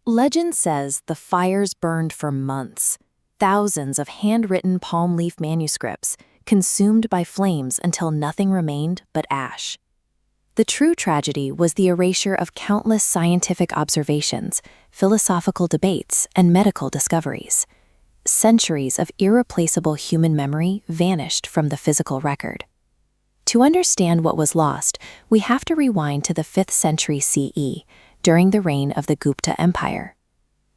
Legend says the fires burned for months, thousands of handwritten palm leaf manuscripts consumed by flames until nothing remained but ash. The true tragedy was the erasure of countless scientific observations, philosophical debates, and medical discoveries. Centuries of irreplaceable human memory vanished from the physical record. To understand what was lost, we have to rewind to the 5th century CE, during the reign of the Gupta Empire.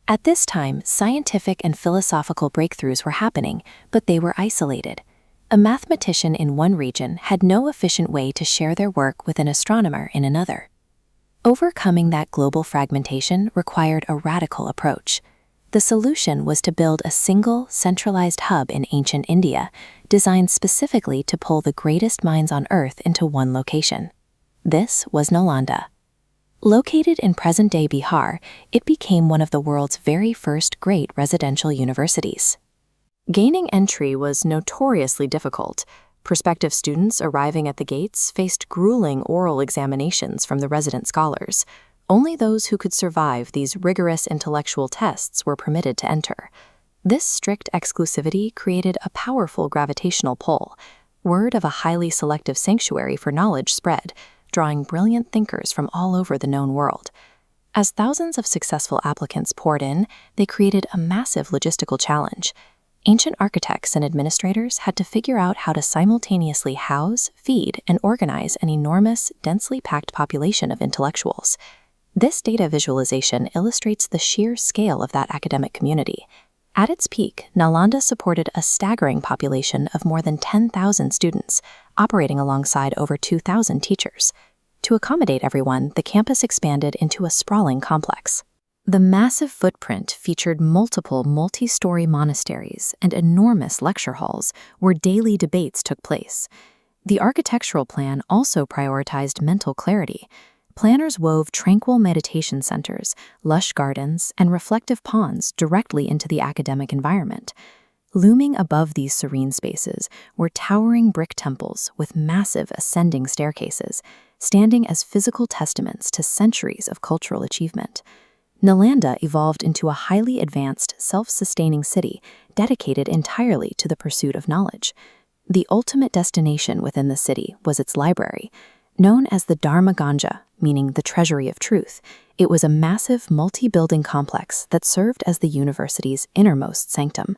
At this time, scientific and philosophical breakthroughs were happening, but they were isolated. A mathematician in one region had no efficient way to share their work with an astronomer in another. Overcoming that global fragmentation required a radical approach. The solution was to build a single, centralized hub in ancient India, designed specifically to pull the greatest minds on Earth into one location. This was Nalanda. Located in present-day Bihar, it became one of the world's very first great residential universities. Gaining entry was notoriously difficult. Prospective students arriving at the gates faced grueling oral examinations from the resident scholars. Only those who could survive these rigorous intellectual tests were permitted to enter. This strict exclusivity created a powerful gravitational pull. Word of a highly selective sanctuary for knowledge spread, drawing brilliant thinkers from all over the known world. As thousands of successful applicants poured in, they created a massive logistical challenge. Ancient architects and administrators had to figure out how to simultaneously house, feed, and organize an enormous, densely packed population of intellectuals. This data visualization illustrates the sheer scale of that academic community. At its peak, Nalanda supported a staggering population of more than 10,000 students, operating alongside over 2,000 teachers. To accommodate everyone, the campus expanded into a sprawling complex. The massive footprint featured multiple multi-story monasteries and enormous lecture halls where daily debates took place. The architectural plan also prioritized mental clarity. Planners wove tranquil meditation centers, lush gardens, and reflective ponds directly into the academic environment. Looming above these serene spaces were towering brick temples with massive ascending staircases, standing as physical testaments to centuries of cultural achievement. Nalanda evolved into a highly advanced, self-sustaining city dedicated entirely to the pursuit of knowledge. The ultimate destination within the city was its library. Known as the Dharmaganja, meaning the Treasury of Truth, it was a massive multi-building complex that served as the university's innermost sanctum.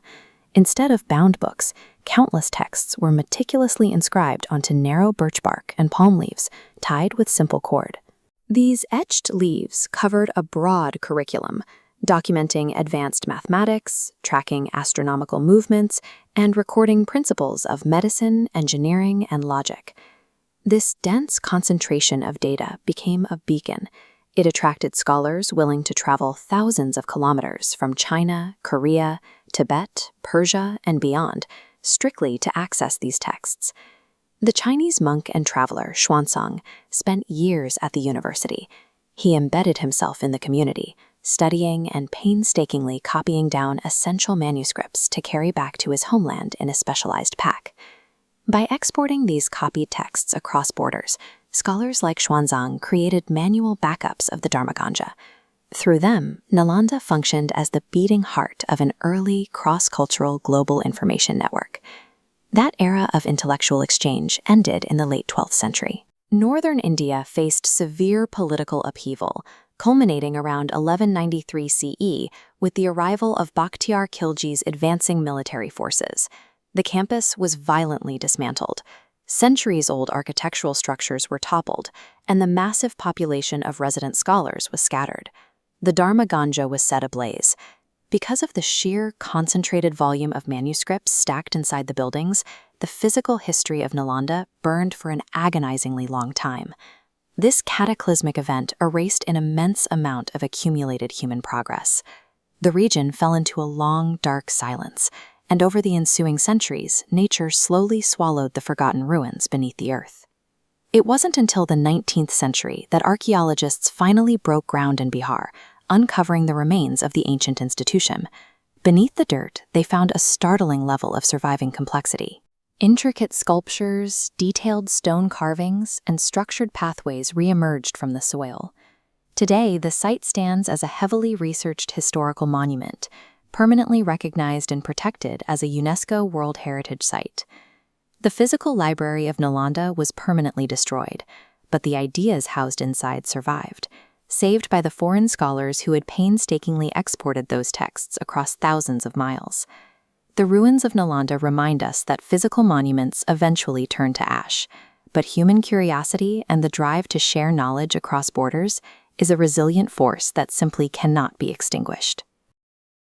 Instead of bound books, countless texts were meticulously inscribed onto narrow birch bark and palm leaves, tied with simple cord. These etched leaves covered a broad curriculum, documenting advanced mathematics, tracking astronomical movements, and recording principles of medicine, engineering, and logic. This dense concentration of data became a beacon. It attracted scholars willing to travel thousands of kilometers from China, Korea, Tibet, Persia, and beyond, strictly to access these texts. The Chinese monk and traveler Xuanzang spent years at the university. He embedded himself in the community, studying and painstakingly copying down essential manuscripts to carry back to his homeland in a specialized pack. By exporting these copied texts across borders, scholars like Xuanzang created manual backups of the Dharmaganja. Through them, Nalanda functioned as the beating heart of an early, cross-cultural global information network. That era of intellectual exchange ended in the late 12th century. Northern India faced severe political upheaval, culminating around 1193 CE with the arrival of Bakhtiar Khilji's advancing military forces. The campus was violently dismantled. Centuries-old architectural structures were toppled, and the massive population of resident scholars was scattered. The Dharmaganja was set ablaze. Because of the sheer, concentrated volume of manuscripts stacked inside the buildings, the physical history of Nalanda burned for an agonizingly long time. This cataclysmic event erased an immense amount of accumulated human progress. The region fell into a long, dark silence, and over the ensuing centuries, nature slowly swallowed the forgotten ruins beneath the earth. It wasn't until the 19th century that archaeologists finally broke ground in Bihar, uncovering the remains of the ancient institution. Beneath the dirt, they found a startling level of surviving complexity. Intricate sculptures, detailed stone carvings, and structured pathways re-emerged from the soil. Today, the site stands as a heavily researched historical monument, permanently recognized and protected as a UNESCO World Heritage Site. The physical library of Nalanda was permanently destroyed, but the ideas housed inside survived, saved by the foreign scholars who had painstakingly exported those texts across thousands of miles. The ruins of Nalanda remind us that physical monuments eventually turn to ash, but human curiosity and the drive to share knowledge across borders is a resilient force that simply cannot be extinguished.